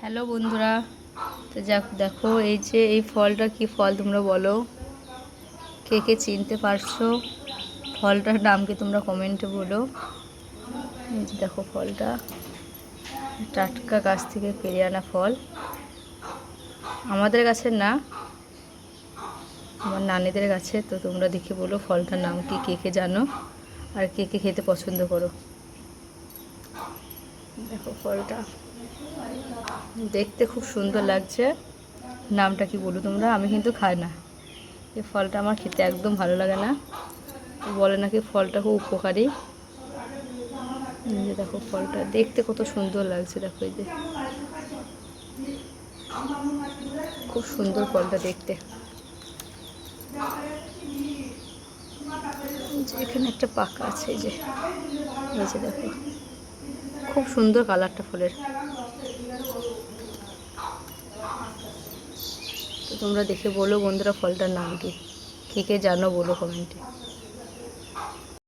Hello বন্ধুরা, তো দেখো এই যে এই ফলটা কি ফল তোমরা বলো, কে কে চিনতে পারছো? ফলটার নাম কি তোমরা কমেন্টে বলো। এই যে দেখো ফলটা টাটকা গাছ থেকে পেরে আনা ফল, আমাদের গাছের না, আমার নানিদের গাছে। তো তোমরা দেখে বলো ফলটার নাম কি, কে কে জানো আর কে কে খেতে পছন্দ করো। দেখো ফলটা দেখতে খুব সুন্দর লাগছে, নামটা কি বলো তোমরা? আমি কিন্তু খাই না এই ফলটা, আমার খেতে একদম ভালো লাগে না। বলে নাকি ফলটা খুব উপকারী। এই যে দেখো ফলটা দেখতে কত সুন্দর লাগছে, দেখো এই যে খুব সুন্দর ফলটা দেখতে। এখানে একটা পাকা আছে, এই যে দেখো খুব সুন্দর কালারটা ফলের। তো তোমরা দেখে বলো বন্ধুরা ফলটার নাম কি, কে কে জানো বলো কমেন্টে।